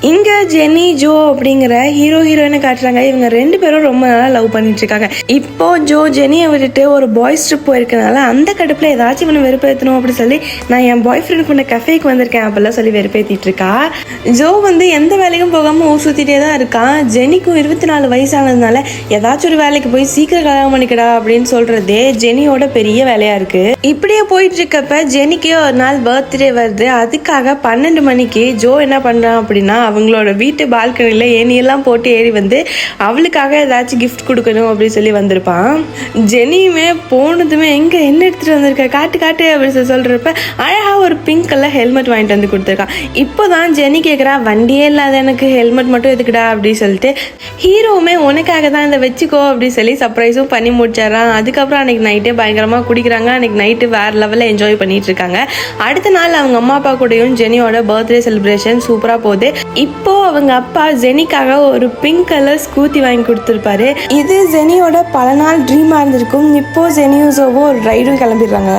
இங்க Jenny Joe அப்படிங்கிற hero ஹீரோயினை காட்டுறாங்க. இவங்க 2 பேரும் ரொம்ப நாளா லவ் பண்ணிட்டு இருக்காங்க. இப்போ ஜோ ஜெனியை விட்டுட்டு ஒரு பாய்ஸ் ட்ரிப் போயிருக்கனால அந்த கடுப்புல ஏதாச்சும் இவனை வெறுப்பேற்றணும் அப்படின்னு சொல்லி நான் என் பாய் ஃப்ரெண்ட் கொண்ட கஃபேக்கு வந்திருக்கேன் அப்படிலாம் சொல்லி வெறுப்பேற்றிட்டு இருக்கா. ஜோ எந்த வேலைக்கும் போகாம ஊர் சுத்திட்டே தான் இருக்கான். ஜெனிக்கும் 24 வயசானதுனால ஏதாச்சும் ஒரு வேலைக்கு போய் சீக்கிரம் கல்யாணம் பண்ணிக்கடா அப்படின்னு சொல்றதே ஜெனியோட பெரிய வேலையா இருக்கு. இப்படியே போயிட்டு இருக்கப்ப ஜெனிக்கு ஒரு நாள் பர்த்டே வருது. அதுக்காக 12 மணிக்கு ஜோ என்ன பண்றான் அப்படின்னா அவங்களோட வீட்டு பால்கனியில் ஏணியெல்லாம் போட்டு ஏறி வந்து அவளுக்காக ஏதாச்சும் கிஃப்ட் கொடுக்கணும் அப்படின்னு சொல்லி வந்திருப்பான். ஜெனியுமே போனதுமே எங்கே என்ன எடுத்துகிட்டு வந்திருக்க காட்டு காட்டு அப்படின்னு சொல்கிறப்ப அழகாக ஒரு பிங்க் கலர் ஹெல்மெட் வாங்கிட்டு வந்து கொடுத்துருக்கான். இப்போ தான் ஜெனி கேட்குறா வண்டியே இல்லாத எனக்கு ஹெல்மெட் மட்டும் எதுக்குடா அப்படின்னு சொல்லிட்டு ஹீரோவுமே உனக்காக தான் இதை வச்சுக்கோ அப்படின்னு சொல்லி சர்ப்ரைஸும் பண்ணி முடிச்சிடறான். அதுக்கப்புறம் அன்றைக்கி நைட்டே பயங்கரமாக குடிக்கிறாங்க. அன்றைக்கி நைட்டு வேறு லெவலில் என்ஜாய் பண்ணிட்டு இருக்காங்க. அடுத்த நாள் அவங்க அம்மா அப்பா கூடயும் ஜெனியோட பர்த்டே செலிப்ரேஷன் சூப்பராக போகுது. இப்போ அவங்க அப்பா ஜெனிக்காக ஒரு பிங்க் கலர் ஸ்கூட்டி வாங்கி கொடுத்துருப்பாரு. இது ஜெனியோட பல நாள் ட்ரீமா இருந்திருக்கும். இப்போ ஜெனியூசோவும் ஒரு ரைடும் கிளம்பிடுறாங்க.